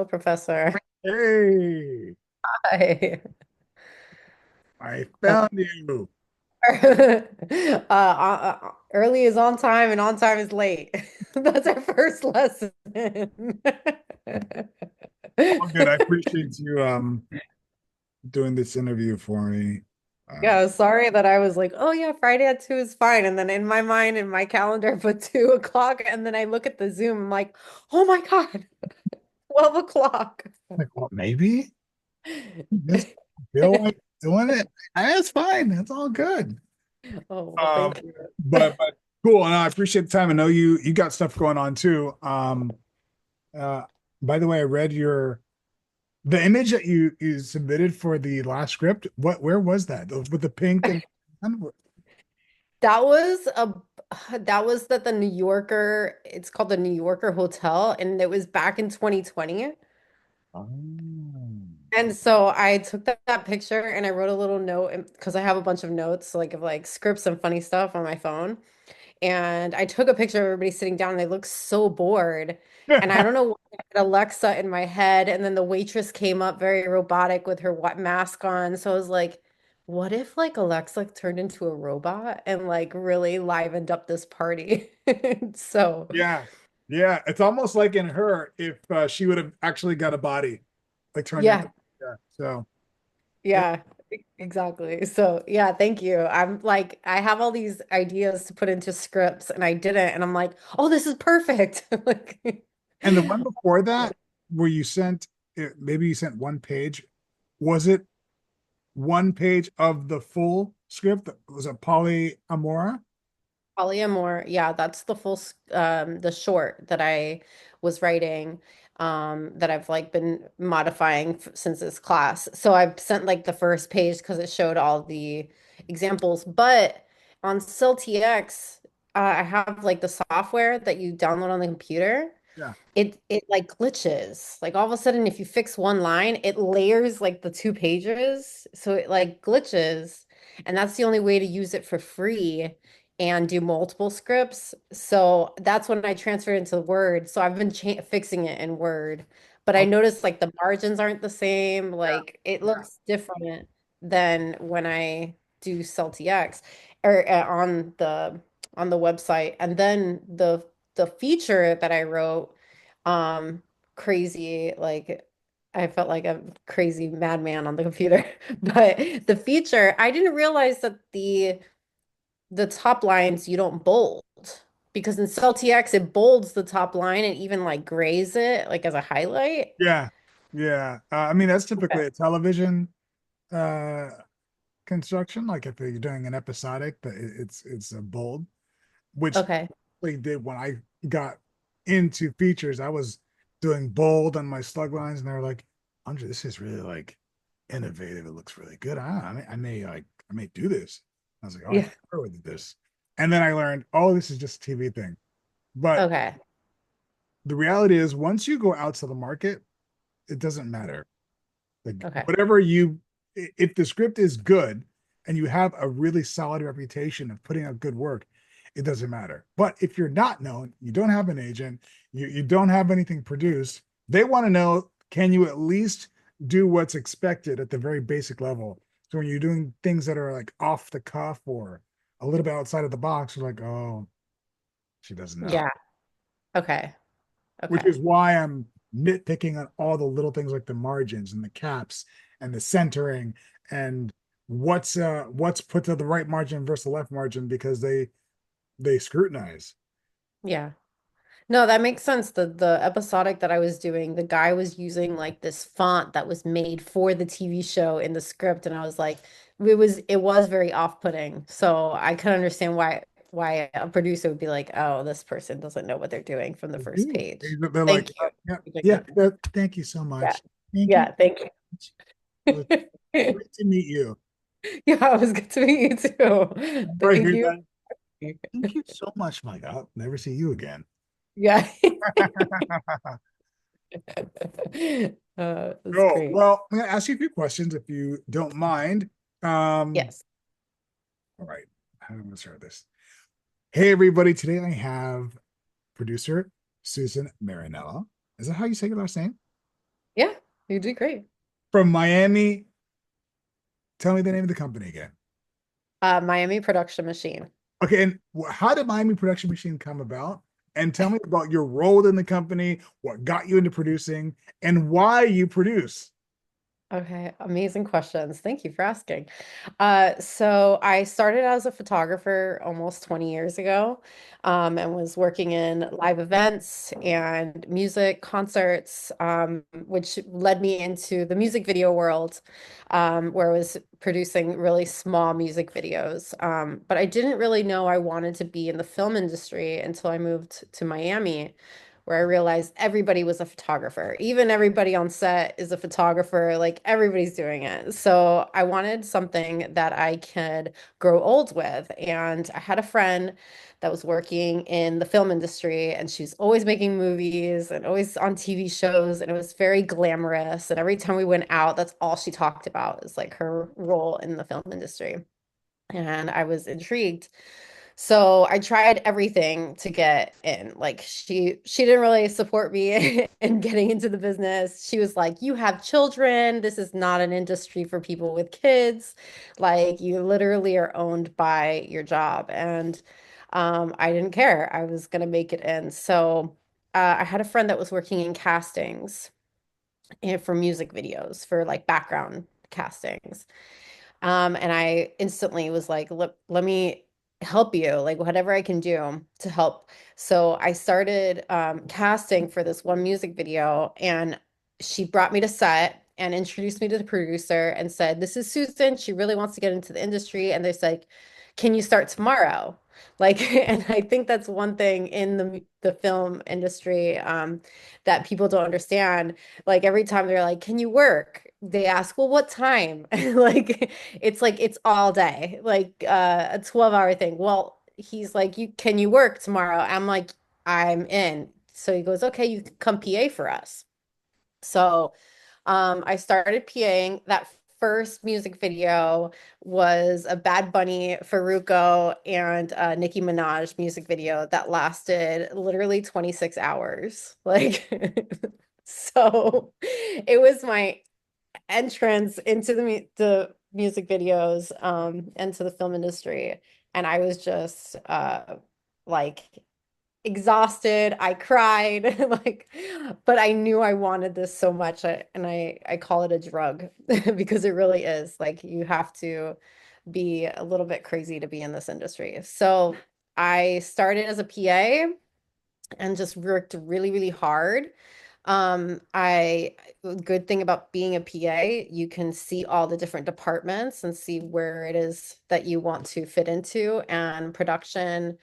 Professor. Hey, Hi. I Uh, found you. early is on time and on time is late. That's our first lesson. All good. I appreciate you doing this interview for me. Yeah, sorry that I was like, oh yeah, Friday at 2 is fine. And then in my mind, in my calendar, put 2 o'clock. And then I look at the Zoom, I'm like, oh my God, 12 o'clock. Like, well, maybe just feel like doing it. And it's fine. It's all good. Oh, well, Um, thank you. but cool. And I appreciate the time. I know you got stuff going on too. Uh, by the way, I read the image that you submitted for the last script. Where was that? With the pink and That was a that was at the New Yorker, it's called the New Yorker Hotel, and it was back in 2020. oh. And so I took that picture and I wrote a little note because I have a bunch of notes like of like scripts and funny stuff on my phone. And I took a picture of everybody sitting down and they looked so bored. And I don't know why I had Alexa in my head. And then the waitress came up very robotic with her mask on. So I was like, what if like Alexa turned into a robot and like really livened up this party? So Yeah. Yeah. It's almost like in her if she would have actually got a body, like turned into. yeah, Yeah. So yeah. yeah, exactly. So yeah, thank you. I'm like, I have all these ideas to put into scripts and I didn't. And I'm like, oh, this is perfect. Like, And the one before that, where you sent maybe you sent one page, was it one page of the full script? Was it polyamora? Polyamor, yeah, that's the the short that I was writing, that I've like been modifying since this class. So I've sent like the first page because it showed all the examples. But on StilTX, I have like the software that you download on the computer. Yeah. It like glitches. Like all of a sudden, if you fix one line, it layers like the 2 pages. So it like glitches. And that's the only way to use it for free and do multiple scripts. So that's when I transferred into Word. So I've been cha fixing it in Word. But I Oh, noticed like the margins aren't the same. yeah. Like it Yeah. looks different than when I do CeltX or on the website. And then the feature that I wrote crazy, like I felt like a crazy madman on the computer. But the feature, I didn't realize that the top lines you don't bold because in CeltX it bolds the top line and even like grays it like as a highlight. Yeah. Yeah. I mean, that's Okay. typically a television uh construction. Like if you're doing an episodic, it's a bold, which Okay. we did when I got into features. I was doing bold on my slug lines, and they were like, "Andre, this is really like innovative. It looks really good. I may do this." I was like, "Oh, I Yeah. prefer with this," and then I learned, "Oh, this is just a TV thing." But Okay. the reality is, once you go out to the market, it doesn't matter. Like Okay. whatever you, if the script is good and you have a really solid reputation of putting out good work, it doesn't matter. But if you're not known, you don't have an agent, you don't have anything produced, they want to know, can you at least do what's expected at the very basic level? So when you're doing things that are like off the cuff or a little bit outside of the box, you're like, oh, she doesn't know. Yeah. Okay. Which Okay. is why I'm nitpicking on all the little things like the margins and the caps and the centering and what's put to the right margin versus the left margin because they scrutinize. Yeah. No, that makes sense. The episodic that I was doing, the guy was using like this font that was made for the TV show in the script, and I was like, it was very off-putting. So I can understand why a producer would be like, oh, this person doesn't know what they're doing from the They first do. page. They're like, Thank "Oh, you. yeah, for doing yeah, that. thank you so Yeah. much. Thank you. Yeah, thank It was you. great to meet you. Yeah, it was good to meet you too. Whenever I Thank hear you. that, thank you so much, my God. I'll never see you again. Yeah. That's Oh, great. well, I'm gonna ask you a few questions if you don't mind. Um, Yes. all right. How am I gonna start this? Hey everybody, today I have producer Susan Marinello. Is that how you say your last name? Yeah, you did great. From Miami. Tell me the name of the company again. Miami Production Machine. Okay, and how did Miami Production Machine come about? And tell me about your role in the company, what got you into producing, and why you produce. Okay, amazing questions. Thank you for asking. So I started as a photographer almost 20 years ago, and was working in live events and music concerts, which led me into the music video world, where I was producing really small music videos. But I didn't really know I wanted to be in the film industry until I moved to Miami, where I realized everybody was a photographer. Even everybody on set is a photographer, like everybody's doing it. So I wanted something that I could grow old with. And I had a friend that was working in the film industry, and she was always making movies and always on TV shows, and it was very glamorous. And every time we went out, that's all she talked about is like her role in the film industry. And I was intrigued. So I tried everything to get in. Like she didn't really support me in getting into the business. She was like, "You have children. This is not an industry for people with kids. Like you literally are owned by your job." And I didn't care. I was gonna make it in. So I had a friend that was working in castings for music videos for like background castings. And I instantly was like, let me help you, like whatever I can do to help. So I started casting for this one music video, and she brought me to set and introduced me to the producer and said, "This is Susan. She really wants to get into the industry." And they said, "Can you start tomorrow?" Like, and I think that's one thing in the film industry that people don't understand. Like every time they're like, "Can you work?" They ask, "Well, what time?" Like it's all day, like a 12-hour thing. Well, he's like, "You can you work tomorrow?" I'm like, "I'm in." So he goes, "Okay, you can come PA for us." So I started PAing. That first music video was a Bad Bunny, Farruko, and Nicki Minaj music video that lasted literally 26 hours. Like, so it was my entrance into the music videos and to the film industry, and I was just like exhausted. I cried like, but I knew I wanted this so much. And I call it a drug because it really is. Like you have to be a little bit crazy to be in this industry. So I started as a PA and just worked really, really hard. I good thing about being a PA, you can see all the different departments and see where it is that you want to fit into. And production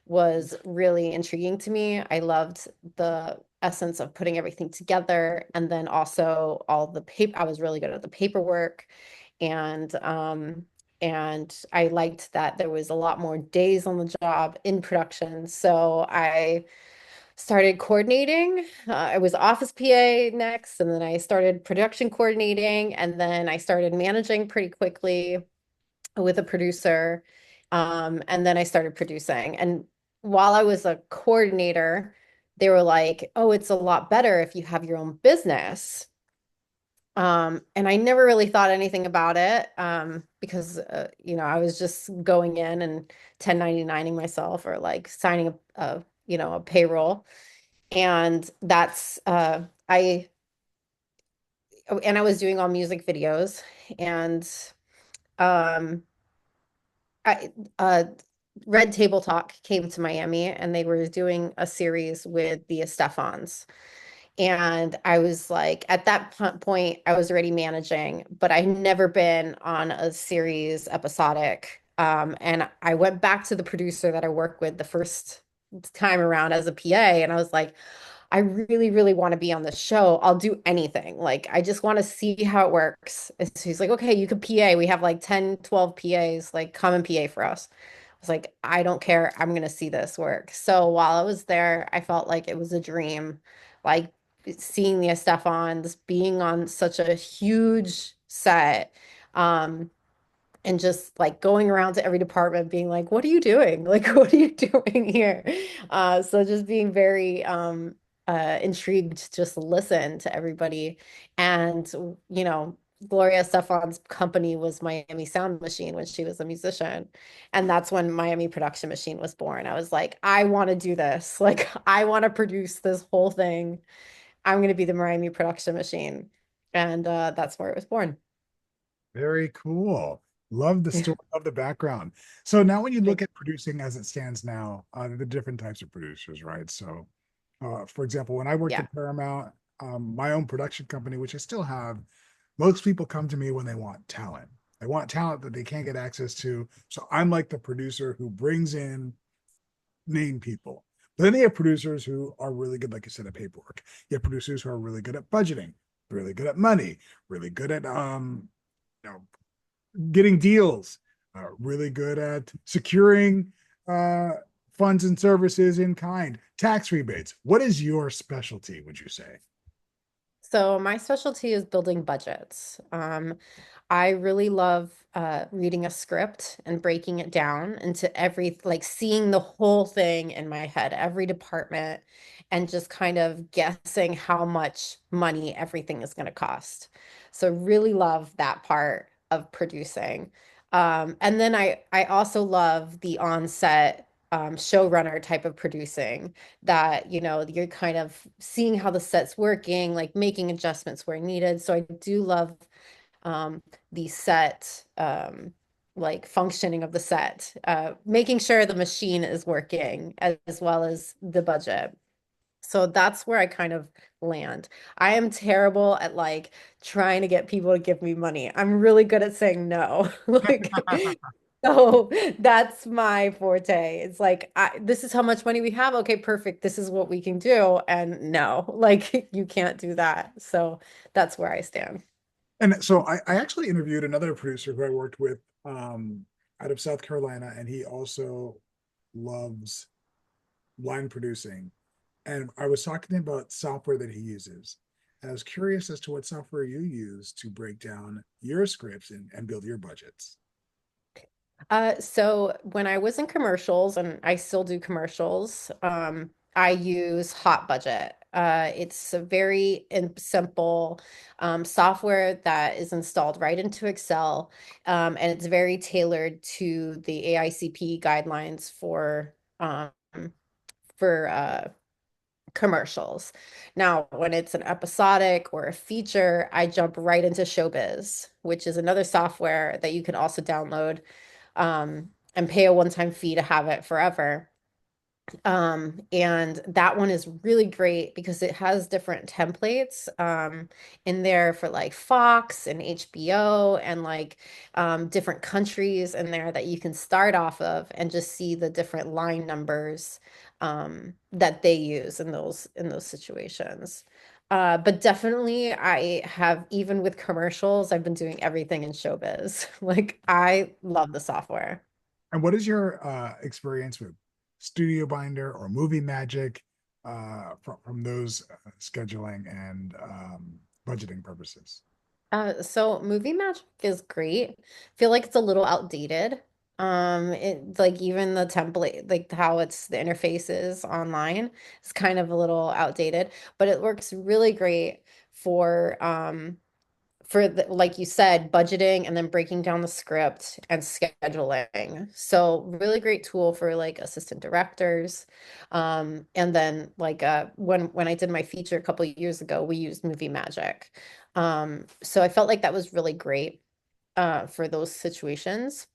was really intriguing to me. I loved the essence of putting everything together, and then also all the paper. I was really good at the paperwork, and I liked that there was a lot more days on the job in production. So I started coordinating. I was office PA next, and then I started production coordinating, and then I started managing pretty quickly with a producer. And then I started producing. And while I was a coordinator, they were like, "Oh, it's a lot better if you have your own business." And I never really thought anything about it because I was just going in and 1099ing myself or like signing a payroll. And that's I was doing all music videos, and um I Red Table Talk came to Miami, and they were doing a series with the Estefans. And I was like, at that point, I was already managing, but I had never been on a series episodic. And I went back to the producer that I worked with the first time around as a PA, and I was like, "I really, really want to be on this show. I'll do anything. Like, I just want to see how it works." And so he's like, "Okay, you can PA. We have like 10, 12 PAs. Like, come and PA for us." I was like, "I don't care. I'm going to see this work." So while I was there, I felt like it was a dream. Like, seeing the Estefans, being on such a huge set. Um, and just like going around to every department being like, "What are you doing? Like, what are you doing here?" So just being very intrigued to just listen to everybody. And, Gloria Estefan's company was Miami Sound Machine when she was a musician. And that's when Miami Production Machine was born. I was like, I want to do this. Like, I want to produce this whole thing. I'm going to be the Miami Production Machine. And that's where it was born. Very cool. Love the story, love the background. So now when you Like, look at producing as it stands now, the different types of producers, right? So for example, when I worked yeah. at Paramount, my own production company, which I still have, most people come to me when they want talent. They want talent that they can't get access to. So I'm like the producer who brings in name people. But then they have producers who are really good, like I said, at paperwork. You have producers who are really good at budgeting, really good at money, really good at you know, getting deals, really good at securing uh, funds and services in kind, tax rebates. What is your specialty, would you say? So my specialty is building budgets. I really love reading a script and breaking it down into like seeing the whole thing in my head, every department, and just kind of guessing how much money everything is going to cost. So really love that part of producing. And then I also love the on-set showrunner type of producing that, you're kind of seeing how the set's working, like making adjustments where needed. So I do love um, the set, like functioning of the set, making sure the machine is working as well as the budget. So that's where I kind of land. I am terrible at like trying to get people to give me money. I'm really good at saying no. Like, so that's my forte. It's like, this is how much money we have. Okay, perfect. This is what we can do. And no, like, you can't do that. So that's where I stand. And so I actually interviewed another producer who I worked with out of South Carolina, and he also loves line producing. And I was talking to him about software that he uses. And I was curious as to what software you use to break down your scripts and build your budgets. So when I was in commercials, and I still do commercials, I use Hot Budget. It's a very simple software that is installed right into Excel, and it's very tailored to the AICP guidelines for commercials. Now, when it's an episodic or a feature, I jump right into Showbiz, which is another software that you can also download and pay a one-time fee to have it forever. And that one is really great because it has different templates in there for like Fox and HBO and like different countries in there that you can start off of and just see the different line numbers that they use in those situations. But definitely, I have, even with commercials, I've been doing everything in showbiz. Like, I love the software. And what is your experience with Studio Binder or Movie Magic from those scheduling and budgeting purposes? So Movie Magic is great. I feel like it's a little outdated. It like even the template, like how it's the interfaces online is kind of a little outdated, but it works really great for like you said, budgeting and then breaking down the script and scheduling. So really great tool for like assistant directors. And then like when I did my feature a couple of years ago, we used Movie Magic. So I felt like that was really great for those situations.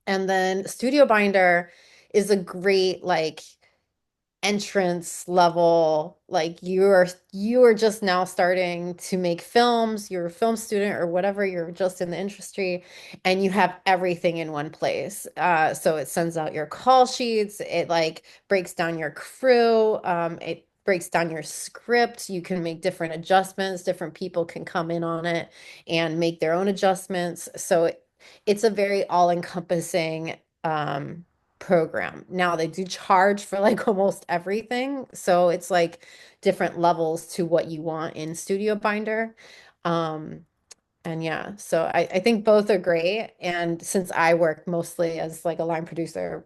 And then Studio Binder is a great like entrance level, like you're just now starting to make films, you're a film student or whatever, you're just in the industry and you have everything in one place. So it sends out your call sheets, it like breaks down your crew, it breaks down your script, you can make different adjustments, different people can come in on it and make their own adjustments. So it's a very all-encompassing program. Now they do charge for like almost everything. So it's like different levels to what you want in Studio Binder. Um, And yeah, so I think both are great. And since I work mostly as like a line producer,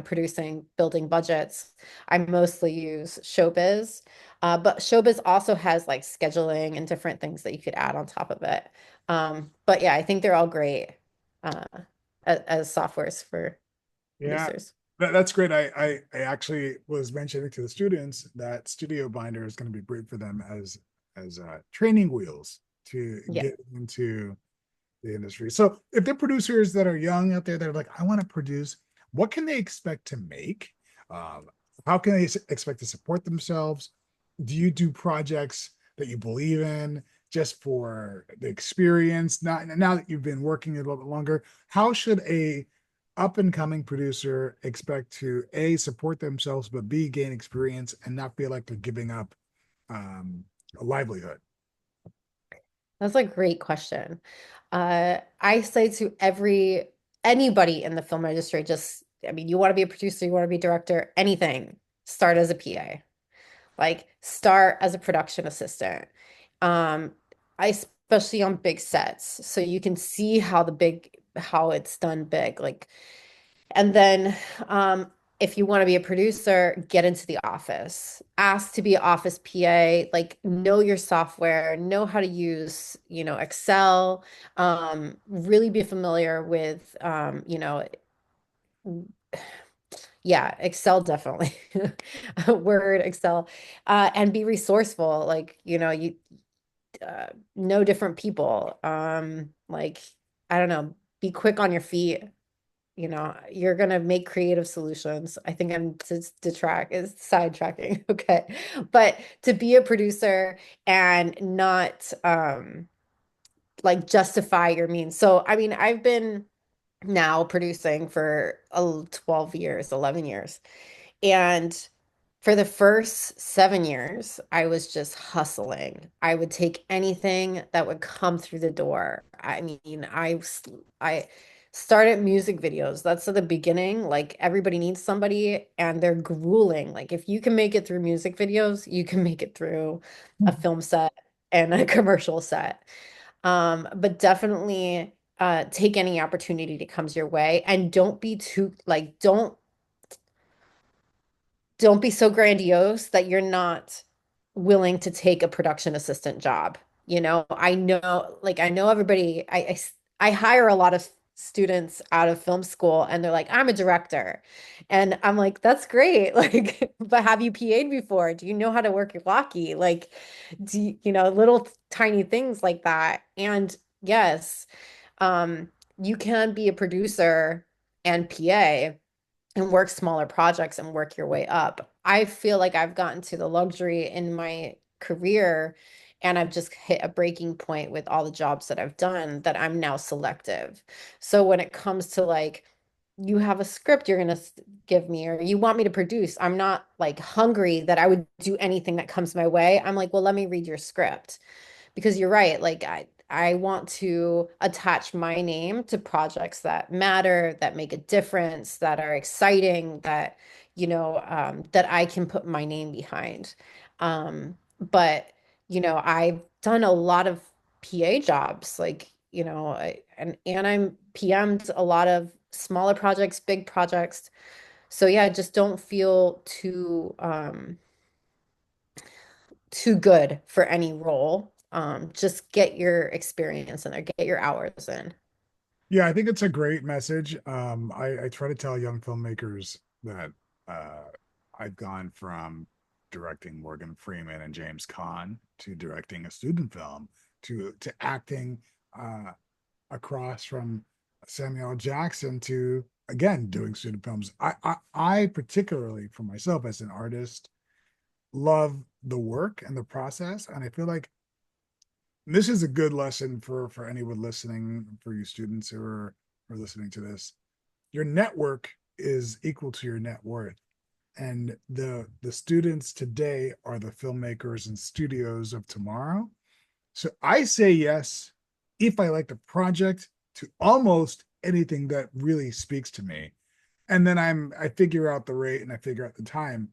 producing, building budgets, I mostly use Showbiz. But Showbiz also has like scheduling and different things that you could add on top of it. But yeah, I think they're all great uh, as softwares for Yeah, producers. that's great. I actually was mentioning to the students that Studio Binder is going to be great for them as training wheels to Yeah. get into the industry. So if they're producers that are young out there, they're like, I want to produce, what can they expect to make? Um, how can they expect to support themselves? Do you do projects that you believe in just for the experience? Not now that you've been working a little bit longer, how should a up and coming producer expect to A, support themselves, but B, gain experience and not feel like they're giving up um, a livelihood? That's a great question. I say to anybody in the film industry, just, I mean, you want to be a producer, you want to be a director, anything, start as a PA. Like start as a production assistant. Um, I especially on big sets, so you can see how it's done big. Like and then, if you want to be a producer, get into the office. Ask to be an office PA, like know your software, know how to use, Excel, really be familiar with, yeah, Excel definitely. Word, Excel, and be resourceful. Like, you know different people. Like, I don't know, be quick on your feet. You're gonna make creative solutions. I think I'm to track is sidetracking. Okay. But to be a producer and not like justify your means. So I mean, I've been now producing for 12 years, 11 years. And for the first 7 years, I was just hustling. I would take anything that would come through the door. I mean, I started music videos. That's at the beginning. Like everybody needs somebody and they're grueling. Like if you can make it through music videos, you can make it through a film set and a commercial set. But definitely take any opportunity that comes your way and don't be too like don't be so grandiose that you're not willing to take a production assistant job. I know everybody, I hire a lot of students out of film school and they're like, I'm a director. And I'm like, that's great. Like, but have you PA'd before? Do you know how to work your walkie? Like, little tiny things like that. And yes, um, you can be a producer and PA and work smaller projects and work your way up. I feel like I've gotten to the luxury in my career and I've just hit a breaking point with all the jobs that I've done that I'm now selective. So when it comes to like, you have a script you're going to give me or you want me to produce, I'm not like hungry that I would do anything that comes my way. I'm like, well, let me read your script because you're right. Like I want to attach my name to projects that matter, that make a difference, that are exciting, that I can put my name behind. But I've done a lot of PA jobs, like and I'm PM'd a lot of smaller projects, big projects. So yeah, just don't feel too good for any role. Just get your experience in there, get your hours in. Yeah, I think it's a great message. I try to tell young filmmakers that I've gone from directing Morgan Freeman and James Caan to directing a student film to acting uh, across from Samuel L. Jackson to again doing student films. I particularly for myself as an artist love the work and the process, and I feel like this is a good lesson for anyone listening, for you students who are listening to this. Your network is equal to your net worth, and the students today are the filmmakers and studios of tomorrow. So I say yes if I like the project to almost anything that really speaks to me, and then I figure out the rate and I figure out the time.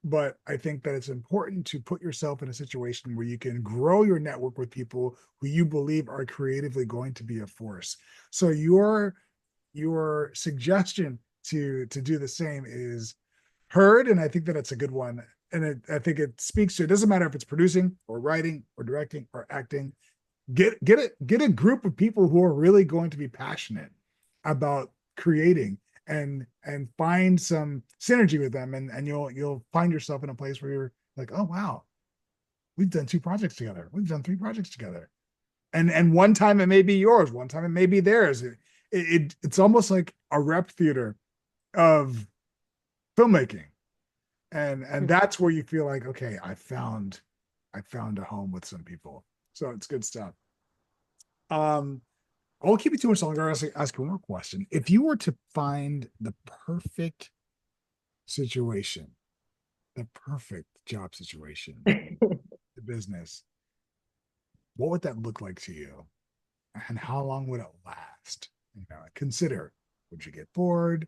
but I think that it's important to put yourself in a situation where you can grow your network with people who you believe are creatively going to be a force. So your suggestion to do the same is heard, and I think that it's a good one. And I think it speaks to, it doesn't matter if it's producing or writing or directing or acting. Get a group of people who are really going to be passionate about creating, and find some synergy with them, and you'll find yourself in a place where you're like, oh wow, we've done two projects together, we've done three projects together, and one time it may be yours, one time it may be theirs. It's almost like a rep theater of filmmaking, and that's where you feel like, okay, I found a home with some people. So it's good stuff. um I won't keep you too much longer. I'll ask you one more question. If you were to find the perfect situation, the perfect job situation, the business, what would that look like to you? And how long would it last? Consider, would you get bored?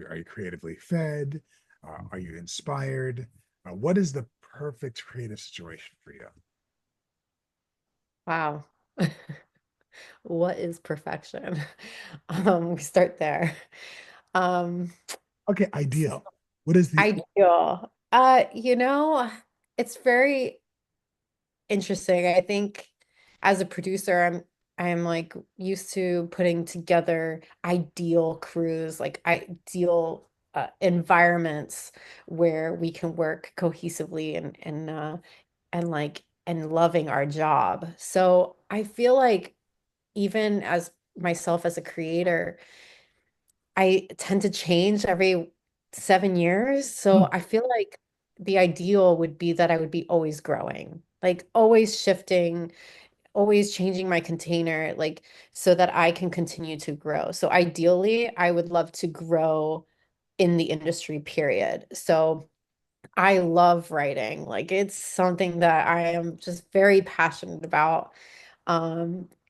Are you creatively fed? Are you inspired? What is the perfect creative situation for you? Wow. What is perfection? We start there. Um, Okay, ideal. What is the Ideal. It's very interesting. I think as a producer, I'm like used to putting together ideal crews, like ideal environments where we can work cohesively and loving our job. So I feel like even as myself as a creator, I tend to change every 7 years. So I feel like the ideal would be that I would be always growing, like always shifting, always changing my container, like so that I can continue to grow. So ideally, I would love to grow in the industry, period. So I love writing. Like it's something that I am just very passionate about.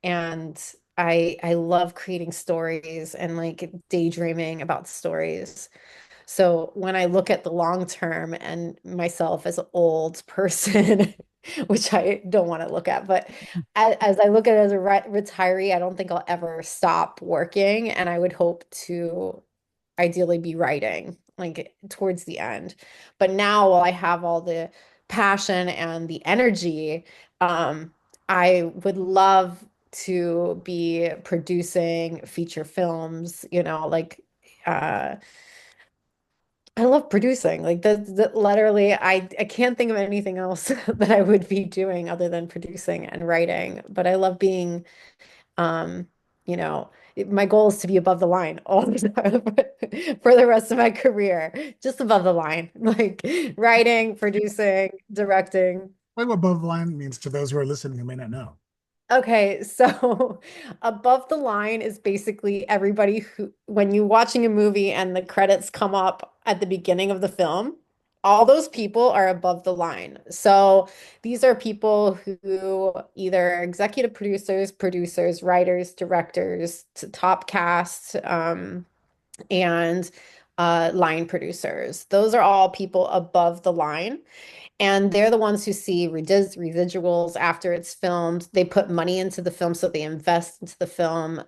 And I love creating stories and like daydreaming about stories. So when I look at the long term and myself as an old person, which I don't want to look at, but as I look at it as a retiree, I don't think I'll ever stop working. And I would hope to ideally be writing like towards the end. But now while I have all the passion and the energy, I would love to be producing feature films, uh I love producing. Like that literally I can't think of anything else that I would be doing other than producing and writing. But I love being um, my goal is to be above the line all the time for the rest of my career, just above the line, like writing, producing, directing. What above the line means to those who are listening who may not know? Okay, so above the line is basically everybody who, when you're watching a movie and the credits come up at the beginning of the film, all those people are above the line. So these are people who either executive producers, writers, directors, top cast, and line producers. Those are all people above the line. And they're the ones who see residuals after it's filmed. They put money into the film, so they invest into the film.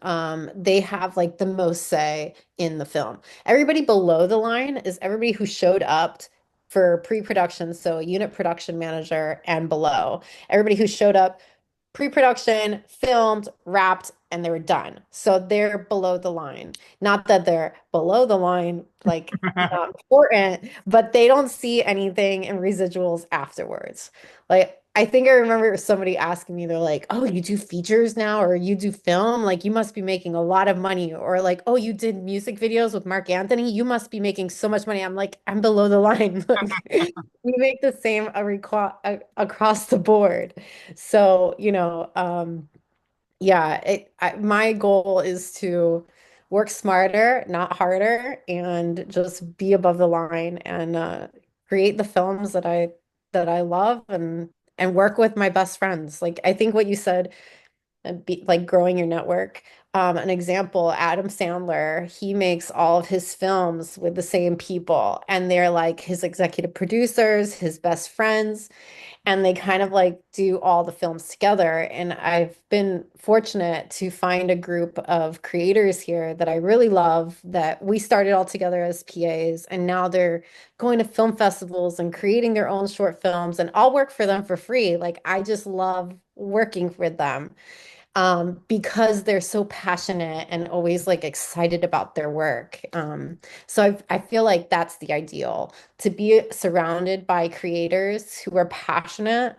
They have like the most say in the film. Everybody below the line is everybody who showed up for pre-production, so unit production manager and below. Everybody who showed up pre-production, filmed, wrapped, and they were done. So they're below the line. Not that they're below the line, like not important, but they don't see anything in residuals afterwards. Like I think I remember somebody asking me, they're like, "Oh, you do features now, or you do film? Like you must be making a lot of money." Or like, "Oh, you did music videos with Mark Anthony? You must be making so much money." I'm like, "I'm below the line." Like we make the same across the board. So, yeah, my goal is to work smarter, not harder, and just be above the line and create the films that I love and work with my best friends. Like I think what you said, like growing your network. an example, Adam Sandler, he makes all of his films with the same people, and they're like his executive producers, his best friends, and they kind of like do all the films together. And I've been fortunate to find a group of creators here that I really love that we started all together as PAs, and now they're going to film festivals and creating their own short films, and I'll work for them for free. Like I just love working with them because they're so passionate and always like excited about their work. So I feel like that's the ideal to be surrounded by creators who are passionate,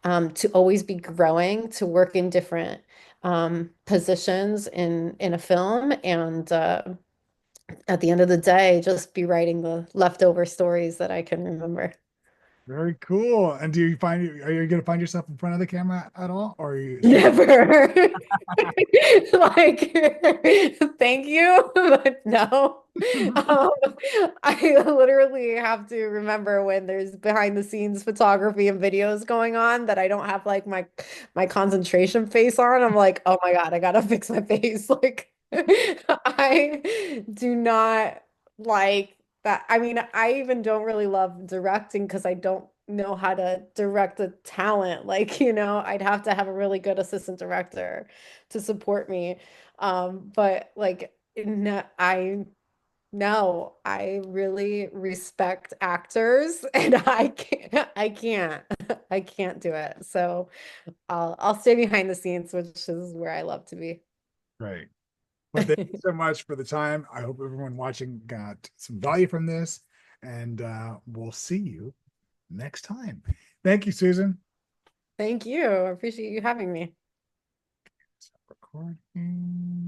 to always be growing, to work in different positions in a film, and at the end of the day, just be writing the leftover stories that I can remember. Very cool. And do you find are you going to find yourself in front of the camera at all, or are you straight? Never. Like, thank you, but no. Um, I literally have to remember when there's behind the scenes photography and videos going on that I don't have like my concentration face on. I'm like, oh my God, I gotta fix my face. Like, I do not like that. I mean, I even don't really love directing because I don't know how to direct the talent. Like, I'd have to have a really good assistant director to support me. But like, no, I really respect actors and I can't do it. So I'll stay behind the scenes, which is where I love to be. Right. But thank you so much for the time. I hope everyone watching got some value from this, and we'll see you next time. Thank you, Susan. Thank you. I appreciate you having me. Recording.